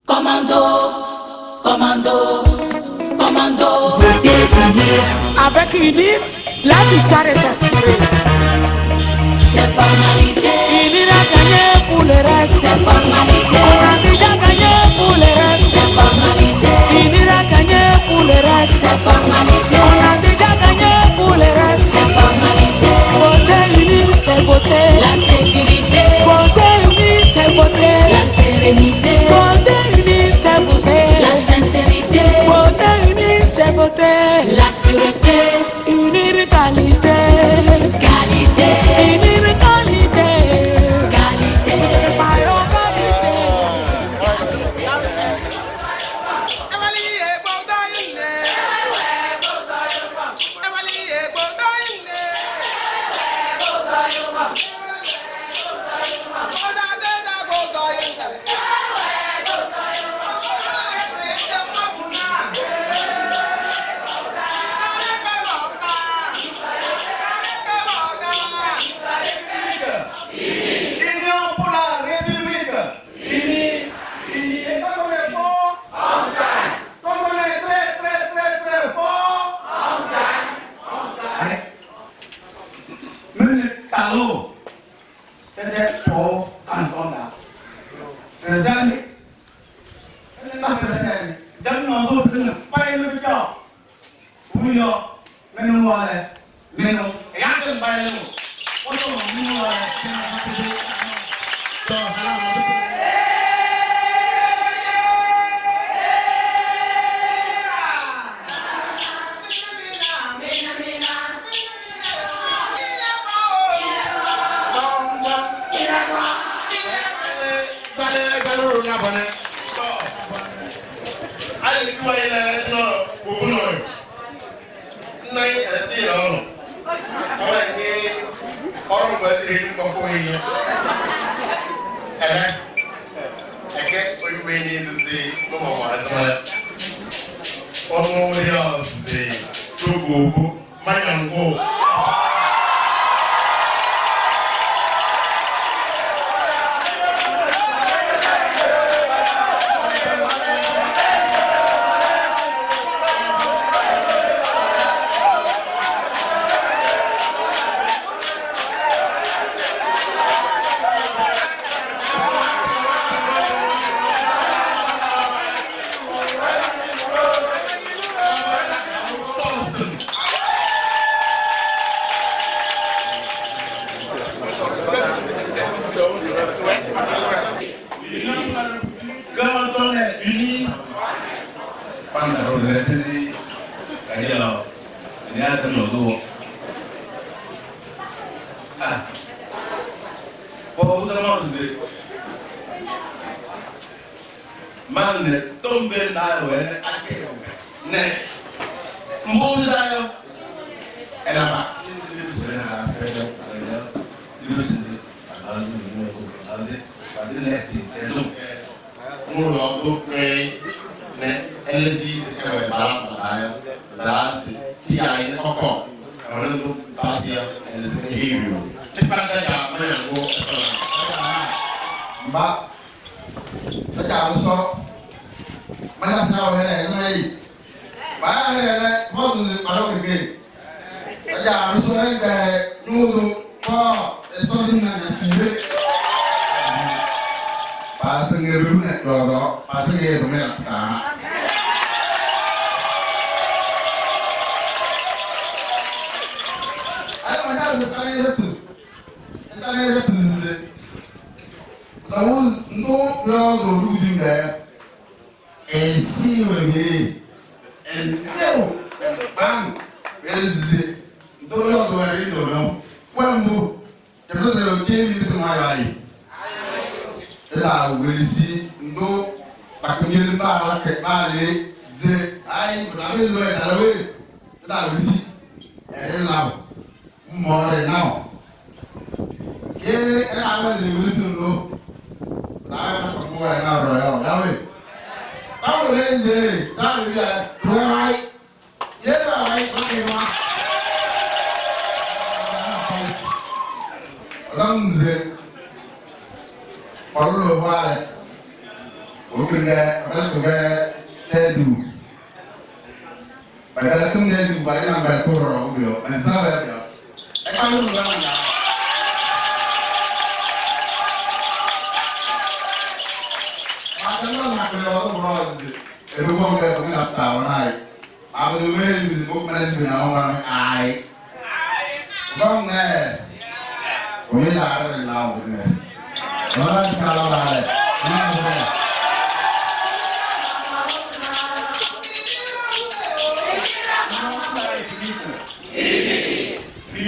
Commando, commando, commando, votez unir. Avec UNIR, la victoire est assurée. C'est formalité. UNIR a gagné pour le reste. C'est formalité. On a déjà gagné pour le reste. C'est formalité. UNIR a gagné pour le reste. C'est formalité. On a déjà gagné pour le reste. C'est formalité. Voter UNIR, c'est voter. La sécurité. Voter UNIR, c'est voter. La sérénité. Voter UNIR, c'est voter. La sincérité. Voter UNIR, c'est voter. La sûreté. UNIR qualité. Qualité. UNIR qualité. Qualité.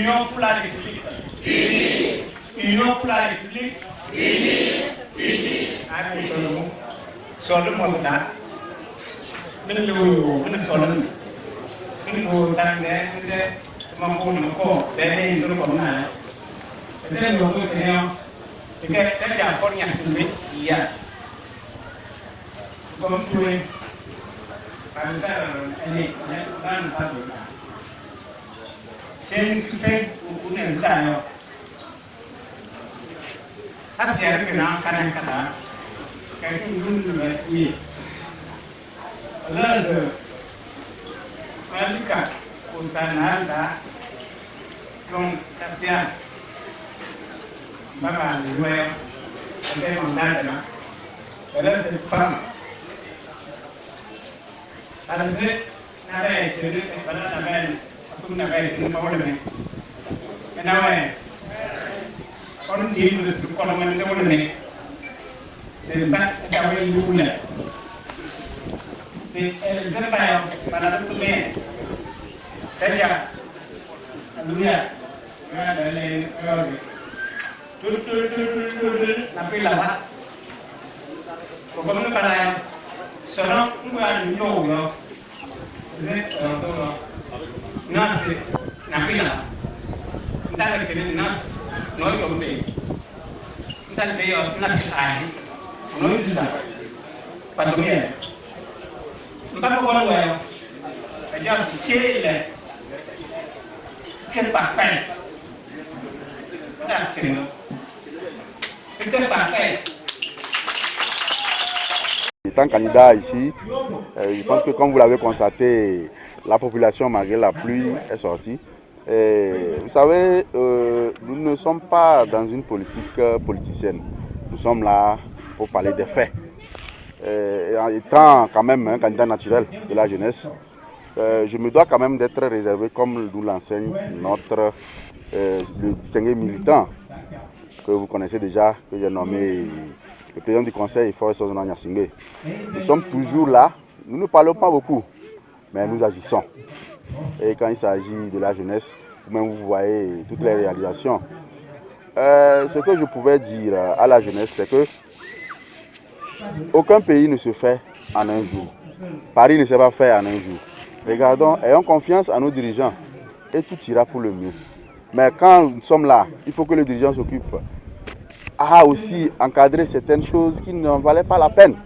Union pour la République. Union pour la République. Solo monta. Mình lưu mình solo. Mình lưu tăng đấy, mình mong muốn nó có sẽ đi nó có mà. Thế lưu tôi thế nào? Thì cái nhà con nhà sinh viên gì à? Con suy. Bạn ra là anh ấy đang phát triển. Trên Facebook cũng này ra rồi. Asia cái nào kanan kata, cái luôn là gì? Là giờ, Amerika, Usana đã trong Asia, mà bạn Israel, cái món ăn đó, cái đó sẽ phẩm. Ada sih, nabe jadi pada nabe, aku nabe jadi mau nabe. Nabe, orang dia nulis kalau mana nabe nabe, sebab kau yang dulu nabe. Sebab yang pada tu ni, kerja, dunia, ada lain orang. Tu, nabi lawat. Kau mana pada Sono bukan dulu, nasi, napila, entah kerja nasi, noi kompe, entah dia nasi air, noi juga, patungnya, empat orang orang, kerja cile, kepakai, tak cile, kepakai. Étant candidat ici, je pense que comme vous l'avez constaté, la population malgré la pluie est sortie. Vous savez, nous ne sommes pas dans une politique politicienne. Nous sommes là pour parler des faits. En étant quand même un candidat naturel de la jeunesse, je me dois quand même d'être réservé comme nous l'enseigne le distingué militant que vous connaissez déjà, que j'ai nommé le président du conseil, Forest Ozona Nyasingbe. Nous sommes toujours là, nous ne parlons pas beaucoup, mais nous agissons. Et quand il s'agit de la jeunesse, vous-même vous voyez toutes les réalisations. Ce que je pouvais dire à la jeunesse, c'est que aucun pays ne se fait en un jour. Paris ne s'est pas fait en un jour. Regardons, ayons confiance en nos dirigeants et tout ira pour le mieux. Mais quand nous sommes là, il faut que les dirigeants s'occupent à aussi encadrer certaines choses qui n'en valaient pas la peine.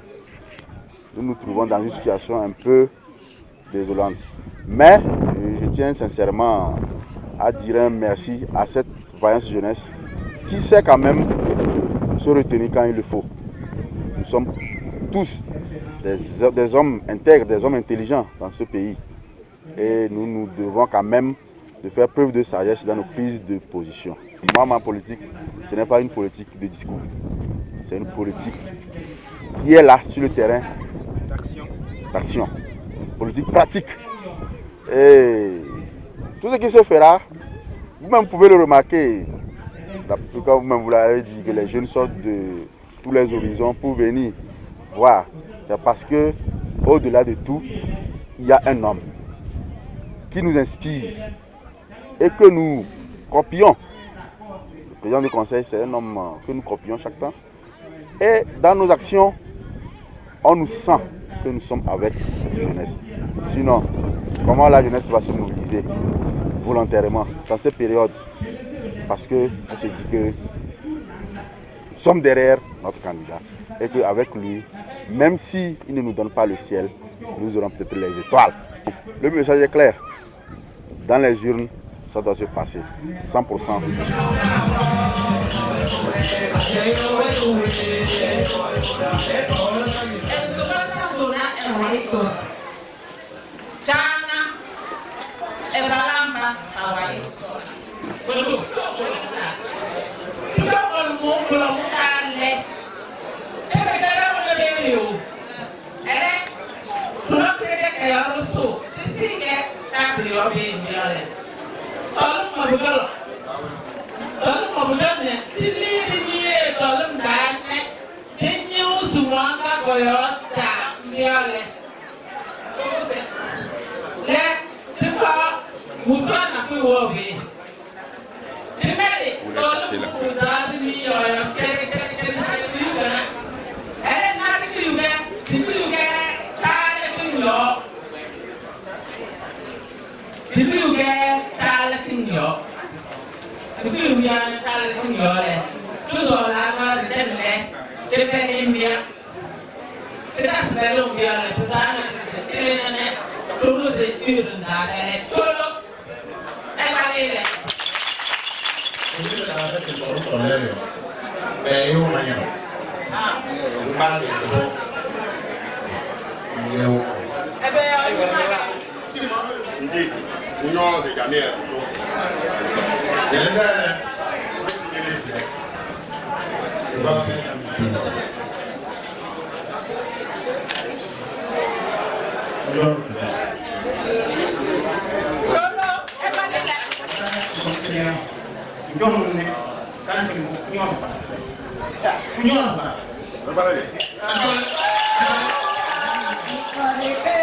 Nous nous trouvons dans une situation un peu désolante. Mais je tiens sincèrement à dire un merci à cette vaillante jeunesse qui sait quand même se retenir quand il le faut. Nous sommes tous des hommes intègres, des hommes intelligents dans ce pays. Et nous devons quand même de faire preuve de sagesse dans nos prises de position. Moi, ma politique, ce n'est pas une politique de discours. C'est une politique qui est là, sur le terrain, d'action. Politique pratique. Et tout ce qui se fera, vous-même pouvez le remarquer. Quand vous-même vous l'avez dit, que les jeunes sortent de tous les horizons pour venir voir. C'est parce que, au-delà de tout, il y a un homme qui nous inspire et que nous copions. Le président du conseil, c'est un homme que nous copions chaque temps. Et dans nos actions, on nous sent que nous sommes avec la jeunesse. Sinon, comment la jeunesse va se mobiliser volontairement dans cette période? Parce qu'on se dit que nous sommes derrière notre candidat et qu'avec lui, même s'il ne nous donne pas le ciel, nous aurons peut-être les étoiles. Le message est clair. Dans les urnes, ça doit se passer 100%. to. Tana e balamba awai. Kudu mo kula mo ale. Ere kara mo le yo. Ere tula kere ke ya ruso. Singe tabli obi mi ale. Tolum mo bugalo. Tolum mo bugane. Tiliri ni e tolum dane. Tenyu sumanga koyota mi ale. Le tipa mutana ku obi. Timeli tolum mo dadi mi yo chere sare ku gana. Ere nari ku yuga, tipu yuga, tale ku yo. Tipu yuga, tale ku yo. Tipu yuga, tale ku yo le. Tu sola ma ridelle, tepe imbia. Kita sebelum dia le pesana setelene, turun se urun dagale. Cholo, kali le. Ini ada di bawah toilet ya. Bayu nanya. Masih itu. Yo. Ebe ayu mana? Indeed. Nyo se kami ya. Jadi ini sih. Jom ni kancing nyos. Nyos ba? Berapa lagi? Korite